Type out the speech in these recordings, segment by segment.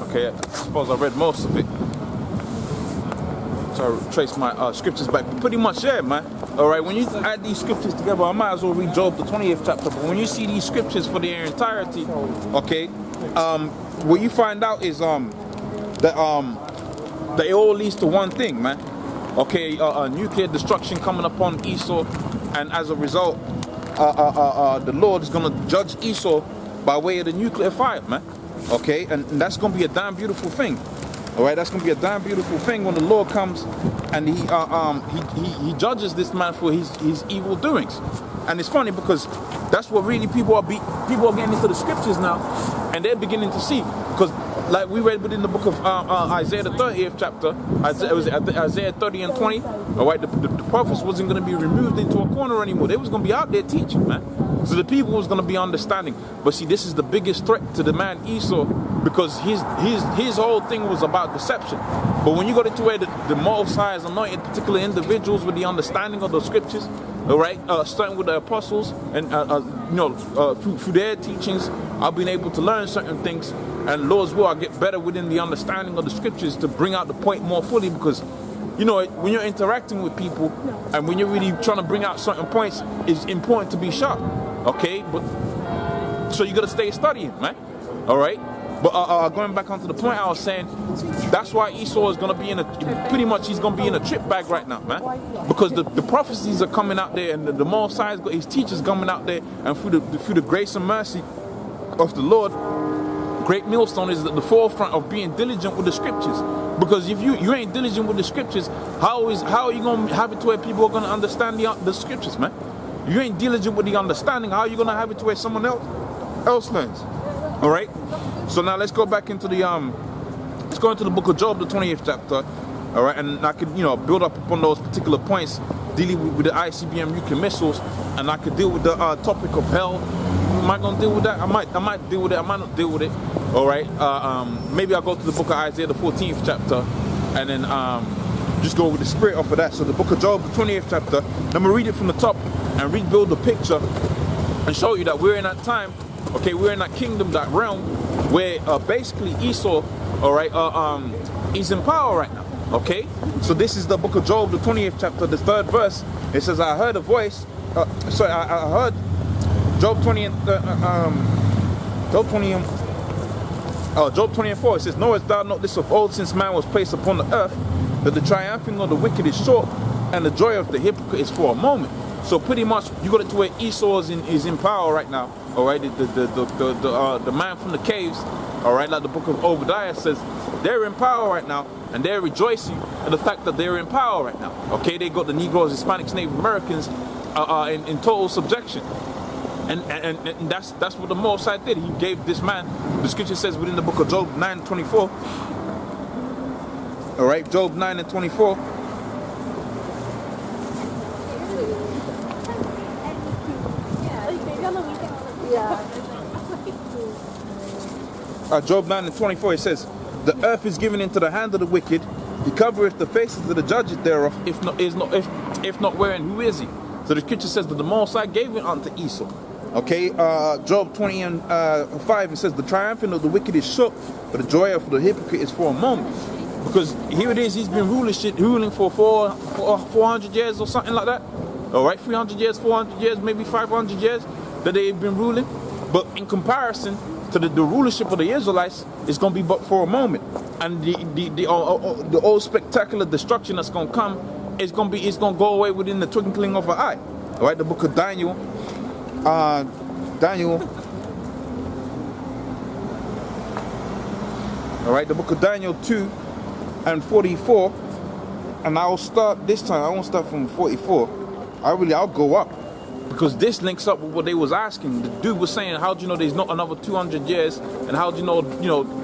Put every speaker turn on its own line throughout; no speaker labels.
Okay, I suppose I read most of it. So I trace my scriptures back. But pretty much, yeah, man. All right, when you add these scriptures together, I might as well read Job, the 20th chapter. But when you see these scriptures for their entirety, okay, what you find out is that it all leads to one thing, man. Okay, nuclear destruction coming upon Esau, and as a result, the Lord is gonna judge Esau by way of the nuclear fire, man. Okay, and that's gonna be a damn beautiful thing. All right, that's gonna be a damn beautiful thing when the Lord comes and he judges this man for his evil doings. And it's funny because that's what really people are getting into the scriptures now, and they're beginning to see, because like we read within the book of Isaiah, the 30th chapter, Isaiah 30 and 20. All right, the prophets wasn't going to be removed into a corner anymore. They was going to be out there teaching, man. So the people was going to be understanding. But see, this is the biggest threat to the man Esau, because his whole thing was about deception. But when you go to where the Most High has anointed particular individuals with the understanding of the scriptures, all right, starting with the apostles, and through their teachings, I've been able to learn certain things, and Lord's will, I get better within the understanding of the scriptures to bring out the point more fully. Because you know, when you're interacting with people and when you're really trying to bring out certain points, it's important to be sharp. Okay, but so you gotta stay studying, man. All right. But going back onto the point I was saying, that's why Esau is going to be he's going to be in a trip bag right now, man. Because the prophecies are coming out there, and the Most High has got his teachers coming out there, and through the grace and mercy of the Lord, Great Millstone is at the forefront of being diligent with the scriptures. Because if you ain't diligent with the scriptures, how are you going to have it to where people are going to understand the scriptures, man? If you ain't diligent with the understanding, how are you going to have it to where someone else learns? All right. So now let's go back into the let's go into the book of Job, the 20th chapter. All right, and I could build up upon those particular points dealing with the ICBM nuclear missiles, and I could deal with the topic of hell. Am I gonna deal with that? I might deal with it. I might not deal with it. All right. Maybe I'll go to the book of Isaiah, the 14th chapter, and then just go with the spirit off of that. So the book of Job, the 20th chapter. I'm gonna read it from the top and rebuild the picture and show you that we're in that time. Okay, we're in that kingdom, that realm, where basically Esau, all right, he's in power right now. Okay, so this is the book of Job, the 20th chapter, the 3rd verse. It says, I heard a voice. I heard Job 20 and Job 20 and Job 20 and 4. It says, knowest thou not this of old, since man was placed upon the earth, that the triumphing of the wicked is short, and the joy of the hypocrite is for a moment. So pretty much, you got it to where Esau is in power right now. All right, the man from the caves. All right, like the book of Obadiah says, they're in power right now, and they're rejoicing at the fact that they're in power right now. Okay, they got the Negroes, Hispanics, Native Americans in total subjection, and that's what the Most High did. He gave this man. The scripture says within the book of Job 9:24. All right, Job 9 and 24. Job 9 and 24, it says, the earth is given into the hand of the wicked, he covereth the faces of the judges thereof, if not wherein, who is he? So the scripture says that the Most High gave it unto Esau. Okay, Job 20 and 5, it says, the triumphing of the wicked is shook, but the joy of the hypocrite is for a moment. Because here it is, he's been ruling for 400 years or something like that. All right, 300 years, 400 years, maybe 500 years that they've been ruling. But in comparison to the rulership of the Israelites, it's going to be but for a moment. And the old spectacular destruction that's going to come is going to go away within the twinkling of an eye. All right, the book of Daniel. All right, the book of Daniel 2 and 44. And I'll start this time. I won't start from 44. I'll go up, because this links up with what they was asking. The dude was saying, how do you know there's not another 200 years? And how do you know,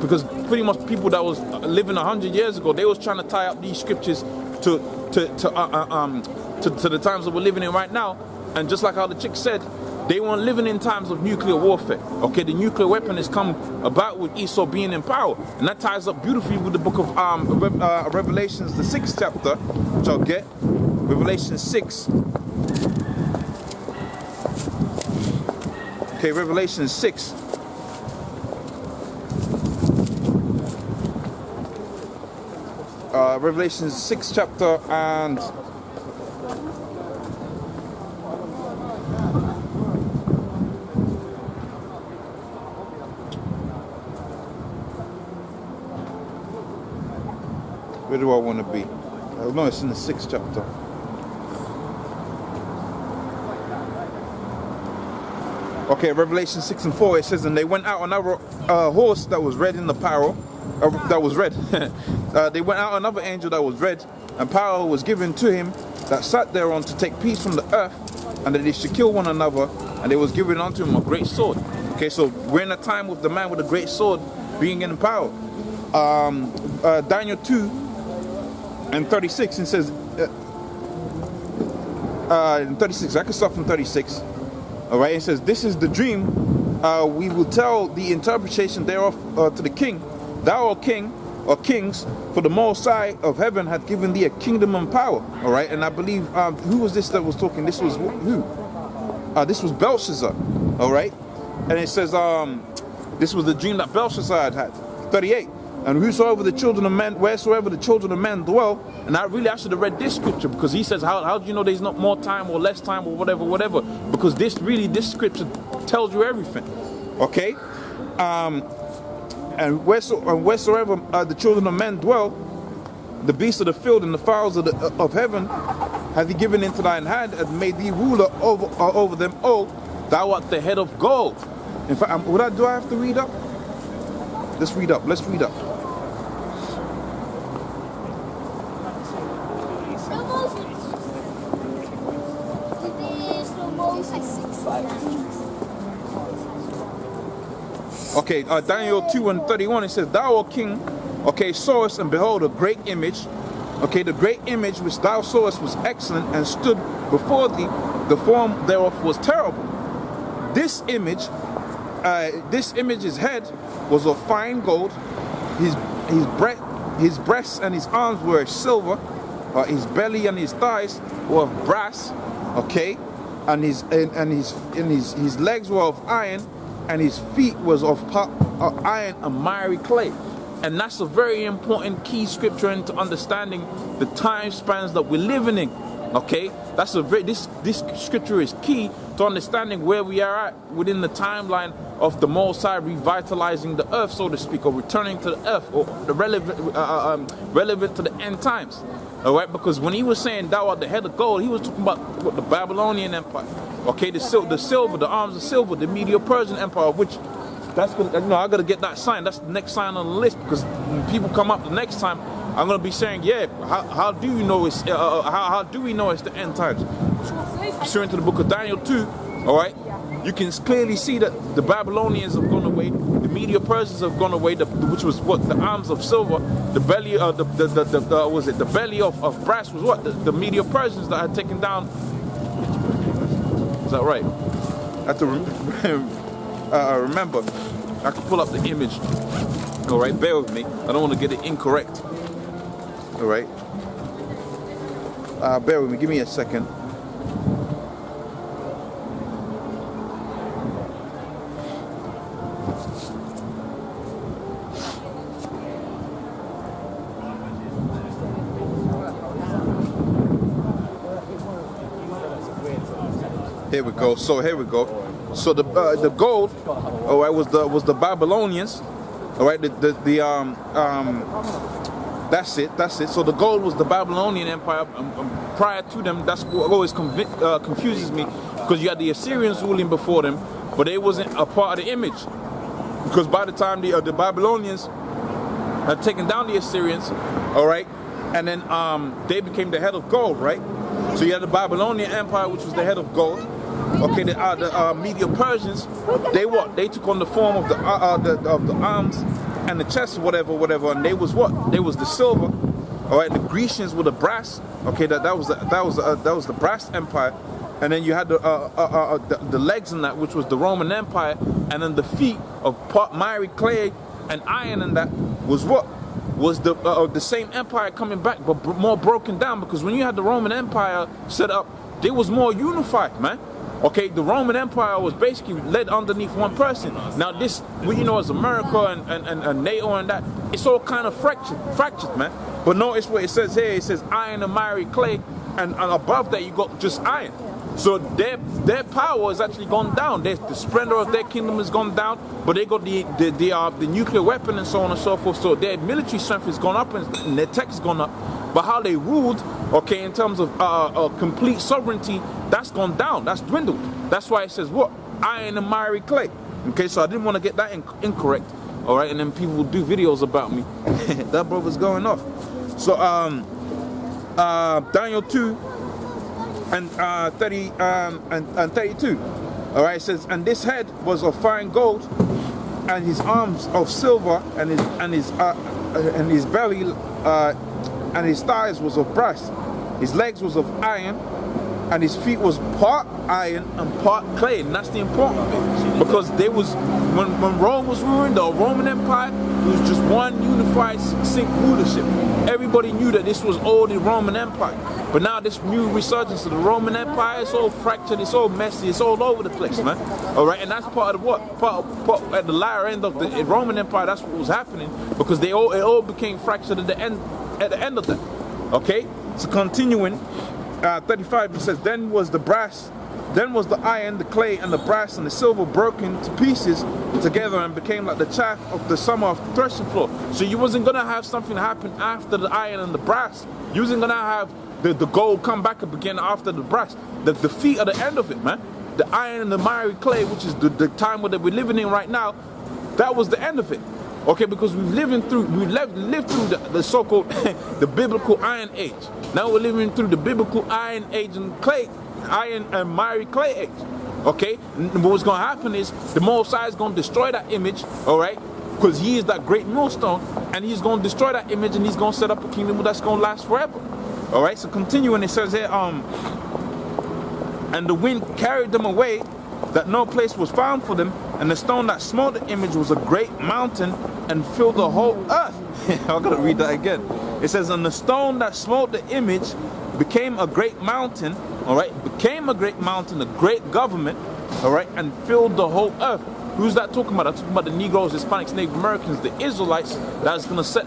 because pretty much people that was living 100 years ago, they was trying to tie up these scriptures to the times that we're living in right now. And just like how the chick said, they weren't living in times of nuclear warfare. Okay, the nuclear weapon has come about with Esau being in power. And that ties up beautifully with the book of Revelations, the 6th chapter, which I'll get. Revelation 6. Okay, Revelation 6. Revelation 6 chapter and where do I want to be? No, it's in the 6th chapter. Okay, Revelation 6 and 4, it says, and they went out another horse that was red in the apparel, that was red. They went out another angel that was red, and power was given to him that sat thereon to take peace from the earth, and that they should kill one another, and there was given unto him a great sword. Okay, so we're in a time with the man with a great sword being in power. Daniel 2 and 36, it says, in 36, I can start from 36. All right, it says, this is the dream. We will tell the interpretation thereof to the king. Thou, O king, or kings, for the Most High of heaven hath given thee a kingdom and power. All right, and I believe, who was this that was talking? This was who? This was Belshazzar. All right, and it says, this was the dream that Belshazzar had. 38. And whosoever the children of men, wheresoever the children of men dwell, and I should have read this scripture, because he says, how do you know there's not more time or less time or whatever, because this scripture tells you everything. Okay, and wheresoever the children of men dwell, the beasts of the field and the fowls of heaven hath he given into thine hand, and made thee ruler over them all. Thou art the head of gold. In fact, do I have to read up? Let's read up. Okay, Daniel 2 and 31, it says, thou, O king, okay, sawest, and behold, a great image. Okay, the great image which thou sawest was excellent, and stood before thee. The form thereof was terrible. This image's head was of fine gold. His breasts and his arms were of silver. His belly and his thighs were of brass. Okay, and his legs were of iron, and his feet was of iron and miry clay. And that's a very important key scripture into understanding the time spans that we're living in. Okay, that's this scripture is key to understanding where we are at within the timeline of the Most High revitalizing the earth, so to speak, or returning to the earth, or the relevant to the end times. All right, because when he was saying thou art the head of gold, he was talking about what, the Babylonian Empire. Okay, the silver, the arms of silver, the Medo-Persian Empire, which that's gonna, I gotta get that sign. That's the next sign on the list, because when people come up the next time, I'm gonna be saying, yeah, how do you know it's how do we know it's the end times? Pursuant to the book of Daniel 2, all right, you can clearly see that the Babylonians have gone away, the Medo-Persians have gone away, which was what, the arms of silver, the belly, the belly of brass was what, the Medo-Persians that had taken down. Is that right? I have to remember. I can pull up the image. All right, bear with me. I don't want to get it incorrect. All right. Bear with me. Give me a second. Here we go. So here we go. So the gold, all right, was the Babylonians, all right. That's it. So the gold was the Babylonian Empire. Prior to them, that's what always confuses me, because you had the Assyrians ruling before them, but they wasn't a part of the image, because by the time the Babylonians had taken down the Assyrians, all right, and then they became the head of gold, right? So you had the Babylonian Empire, which was the head of gold. Okay, the Medo-Persians, they took on the form of the arms and the chest, whatever, and they was what? They was the silver. All right, the Grecians were the brass. Okay, that was the brass empire, and then you had the legs in that, which was the Roman Empire, and then the feet of miry clay and iron, and that was what? Was the same empire coming back, but more broken down, because when you had the Roman Empire set up, they was more unified, man. Okay, the Roman Empire was basically led underneath one person. Now this, well, you know, as America and NATO and that, it's all kind of fractured, man. But notice what it says here. It says iron and miry clay, and above that you got just iron. So their power has actually gone down. The splendor of their kingdom has gone down, but they got the nuclear weapon and so on and so forth. So their military strength has gone up and their tech has gone up. But how they ruled, okay, in terms of complete sovereignty, that's gone down. That's dwindled. That's why it says what? Iron and miry clay. Okay, so I didn't want to get that incorrect. All right, and then people will do videos about me. That brother's going off. So Daniel 2 and 32. All right, it says, and this head was of fine gold, and his arms of silver, and his belly and his thighs was of brass. His legs was of iron, and his feet was part iron and part clay. And that's the important bit, because there was when Rome was ruling, the Roman Empire, it was just one unified succinct rulership. Everybody knew that this was all the Roman Empire. But now this new resurgence of the Roman Empire, it's all fractured, it's all messy, it's all over the place, man. All right, and that's part of what? Part at the latter end of the Roman Empire, that's what was happening, because it all became fractured at the end of that. Okay, so continuing, 35, it says, then was the iron, the clay, and the brass, and the silver broken to pieces together and became like the chaff of the summer of the threshing floor. So you wasn't gonna have something happen after the iron and the brass. You wasn't gonna have the gold come back up again after the brass. The feet are the end of it, man. The iron and the miry clay, which is the time that we're living in right now, that was the end of it. Okay, because we've lived through the so-called the biblical iron age. Now we're living through the biblical iron age and iron and miry clay age. Okay, and what's going to happen is the Most High is going to destroy that image. All right, because He is that great millstone, and He's going to destroy that image, and He's going to set up a kingdom that's going to last forever. All right, so continuing, it says here, and the wind carried them away, that no place was found for them, and the stone that smote the image was a great mountain and filled the whole earth. I'm gonna read that again. It says, and the stone that smote the image became a great mountain, all right, became a great mountain, a great government, all right, and filled the whole earth. Who's that talking about? I'm talking about the Negroes, Hispanics, Native Americans, the Israelites. That's gonna set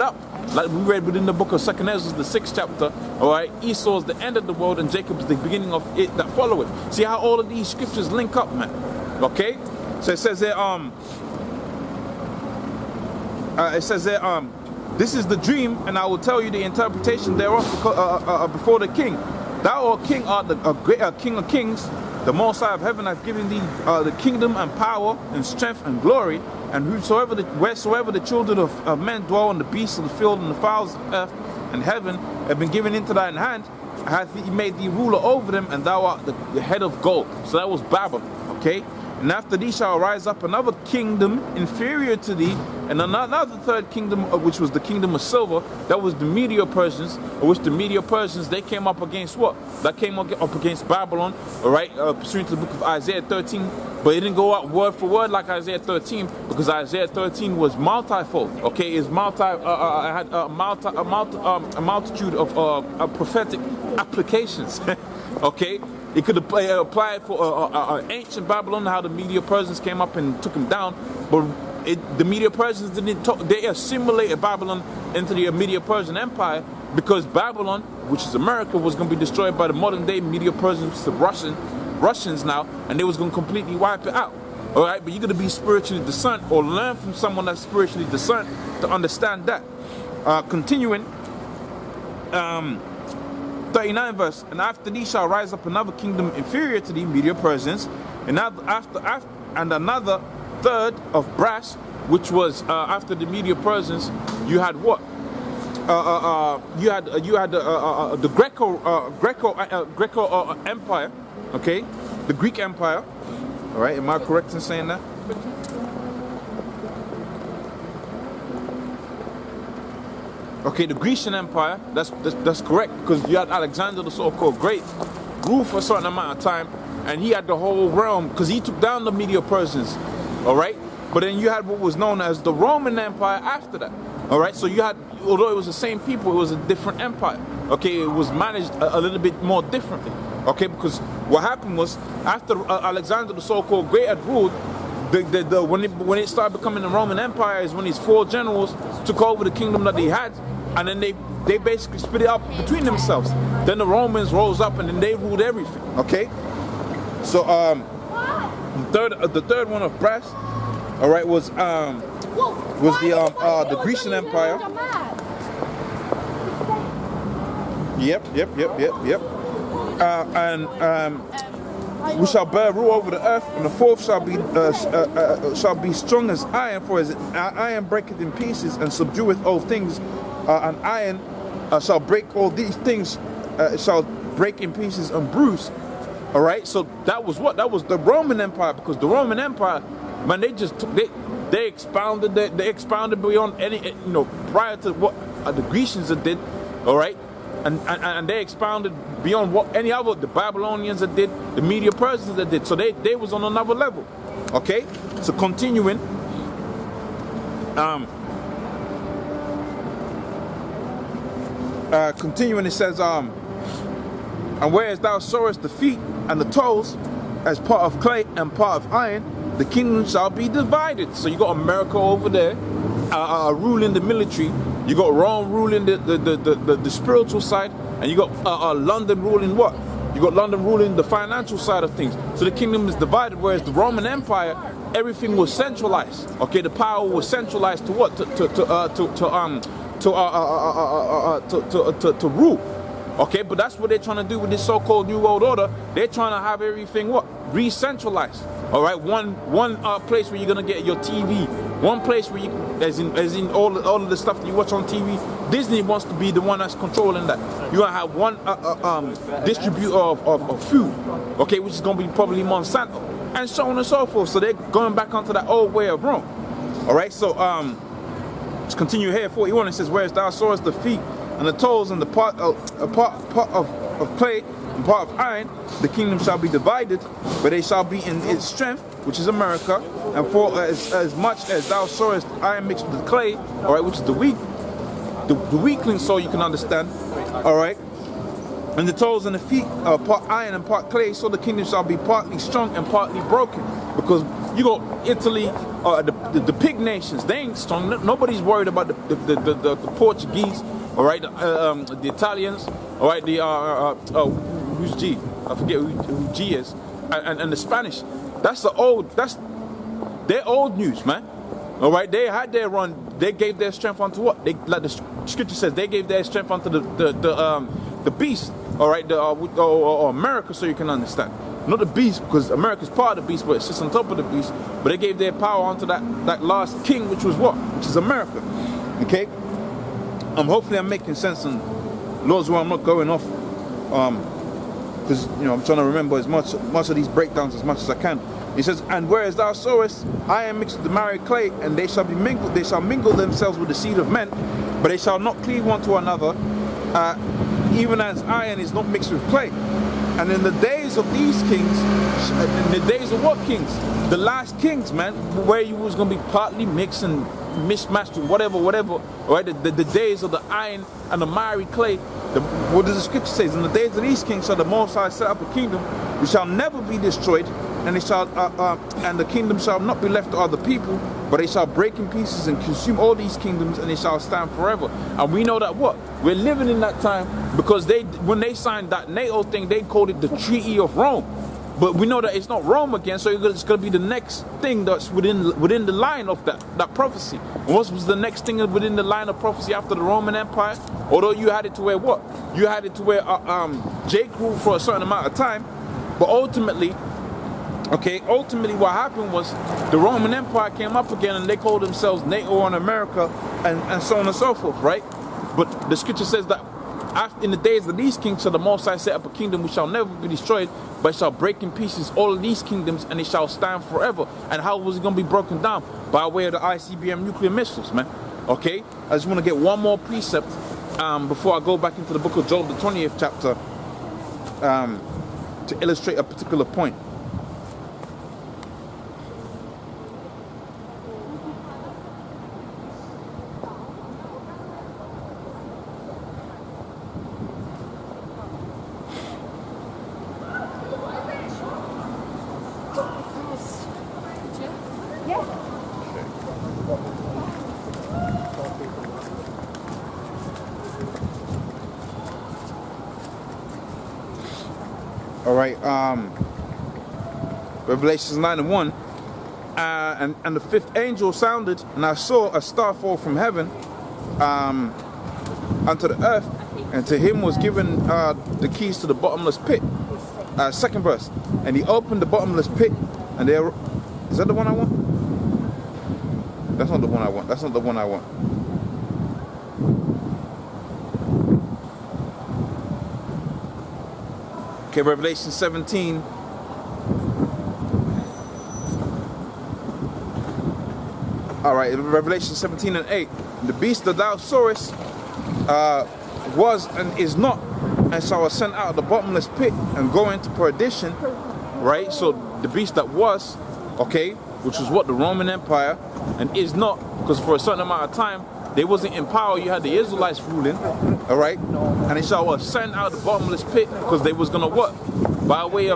up. Like we read within the book of 2nd Ezra, the 6th chapter, all right, Esau is the end of the world and Jacob is the beginning of it that followeth. See how all of these scriptures link up, man. Okay? So it says there, this is the dream, and I will tell you the interpretation thereof before the king. Thou, O king, art the great king of kings. The Most High of heaven hath given thee the kingdom and power and strength and glory. And wheresoever the children of men dwell, and the beasts of the field and the fowls of earth and heaven have been given into thine hand, hath He made thee ruler over them, and thou art the head of gold. So that was Babylon, okay? And after thee shall rise up another kingdom inferior to thee, and another third kingdom, which was the kingdom of silver. That was the Medo-Persians, which the Medo-Persians, they came up against what? That came up against Babylon, all right, pursuant to the book of Isaiah 13. But it didn't go out word for word like Isaiah 13, because Isaiah 13 was multifold. Okay, it's had a multitude of prophetic applications. Okay. It could apply for ancient Babylon, how the Medo-Persians came up and took them down, but the Medo-Persians they assimilated Babylon into the Medo-Persian Empire, because Babylon, which is America, was going to be destroyed by the modern day Medo-Persians, the Russians now, and they was going to completely wipe it out. All right, but you're going to be spiritually discerned, or learn from someone that's spiritually discerned to understand that. Continuing. 39 verse, and after thee shall rise up another kingdom inferior to thee, Medo-Persians, and another third of brass, which was after the Medo-Persians. You had what? You had the Greco Empire, okay, the Greek Empire. All right, am I correct in saying that? Okay, the Grecian Empire, that's correct, because you had Alexander the so-called Great rule for a certain amount of time, and he had the whole realm, because he took down the Medo-Persians, all right? But then you had what was known as the Roman Empire after that, all right? So you had, although it was the same people, it was a different empire, okay? It was managed a little bit more differently, Okay, because what happened was after Alexander the so-called Great had ruled, when it started becoming the Roman Empire is when these 4 generals took over the kingdom that they had, and then they basically split it up between themselves. Then the Romans rose up and then they ruled everything. Okay, so the third one of brass, all right, was the Grecian Empire. Yep. We shall bear rule over the earth, and the fourth shall be strong as iron, for as iron breaketh in pieces and subdueth all things, and iron shall break all these things, shall break in pieces and bruise. All right, so that was what? That was the Roman Empire, because the Roman Empire, man, they expounded beyond any, prior to what the Grecians did. All right. And they expounded beyond what any other, the Babylonians that did, the Media Persians that did. So they was on another level. Okay? So continuing. It says, and whereas thou sawest the feet and the toes as part of clay and part of iron, the kingdom shall be divided. So you got America over there, ruling the military. You got Rome ruling the spiritual side, and you got London ruling what? You got London ruling the financial side of things. So the kingdom is divided, whereas the Roman Empire, everything was centralized. Okay, the power was centralized to what? To rule. Okay, but that's what they're trying to do with this so-called New World Order. They're trying to have everything what? Re-centralized. All right, one place where you're gonna get your TV. One place where you, as in all of the stuff that you watch on TV, Disney wants to be the one that's controlling that. You're gonna have one distributor of food, okay, which is gonna be probably Monsanto, and so on and so forth. So they're going back onto that old way of Rome. All right, so let's continue here. 41. It says, "Whereas thou sawest the feet and the toes and the part of clay and part of iron, the kingdom shall be divided, but they shall be in its strength, which is America. And for as much as thou sawest iron mixed with clay, all right, which is the weakling soul, you can understand, all right. And the toes and the feet are part iron and part clay, so the kingdom shall be partly strong and partly broken." Because you got Italy, the pig nations, they ain't strong. Nobody's worried about the Portuguese, all right, the Italians, all right, who's G? I forget who G is, and the Spanish. They're old news, man. All right, they had their run. They gave their strength unto what? Like the scripture says, they gave their strength unto the beast. All right, or America, so you can understand. Not the beast, because America's part of the beast, but it sits on top of the beast. But they gave their power unto that last king, which was what? Which is America. Okay. Hopefully I'm making sense, and Lord's will I'm not going off. Because I'm trying to remember as much of these breakdowns as much as I can. He says, "And whereas thou sawest iron mixed with the married clay, and they shall mingle themselves with the seed of men, but they shall not cleave one to another, even as iron is not mixed with clay. And in the days of these kings," in the days of what kings? The last kings, man, where you was gonna be partly mixed and mismatched with whatever, right? The days of the iron and the miry clay. What does the scripture say? "In the days of these kings shall the Most High set up a kingdom which shall never be destroyed, and they shall and the kingdom shall not be left to other people, but they shall break in pieces and consume all these kingdoms, and they shall stand forever." And we know that what? We're living in that time, because when they signed that NATO thing, they called it the Treaty of Rome. But we know that it's not Rome again, so it's going to be the next thing that's within the line of that prophecy. And what was the next thing within the line of prophecy after the Roman Empire? Although you had it to where what? You had it to where Jake ruled for a certain amount of time, but ultimately what happened was the Roman Empire came up again, and they called themselves NATO and America, and so on and so forth, right? But the scripture says that in the days of these kings shall the Most High set up a kingdom which shall never be destroyed, but shall break in pieces all of these kingdoms, and it shall stand forever. And how was it going to be broken down? By way of the ICBM nuclear missiles, man. Okay? I just want to get one more precept before I go back into the book of Job, the 20th chapter, to illustrate a particular point. All right. Revelations 9:1. And the fifth angel sounded, and I saw a star fall from heaven unto the earth, and to him was given the keys to the bottomless pit. Second verse. And he opened the bottomless pit, and there... Is that the one I want? That's not the one I want. That's not the one I want. Okay, Revelation 17. All right, Revelation 17:8. The beast that thou sawest was and is not, and shall ascend out of the bottomless pit and go into perdition. Right? So the beast that was, okay, which was what, the Roman Empire, and is not, because for a certain amount of time they wasn't in power. You had the Israelites ruling, all right, and they shall ascend out of the bottomless pit, because they was gonna what, by way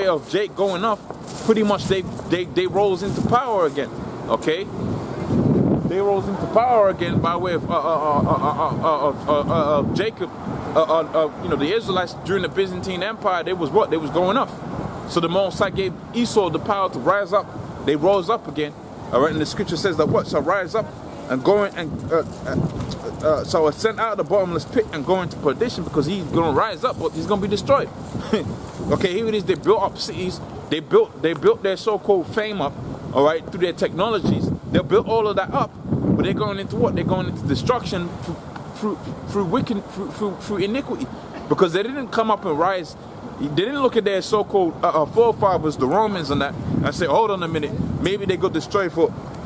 of Jake going off, pretty much they rose into power again, okay. They rose into power again by way of Jacob. You know, the Israelites during the Byzantine Empire, they was what? They was going off. So the Most High gave Esau the power to rise up. They rose up again. All right, and the scripture says that what? Shall rise up and go in and shall ascend out of the bottomless pit and go into perdition, because he's going to rise up, but he's going to be destroyed. Okay, here it is. They built up cities. They built their so-called fame up. All right, through their technologies. They built all of that up, but they're going into what? They're going into destruction through iniquity, because they didn't come up and rise. They didn't look at their so-called forefathers, the Romans, and that, and say, hold on a minute, maybe they got destroyed for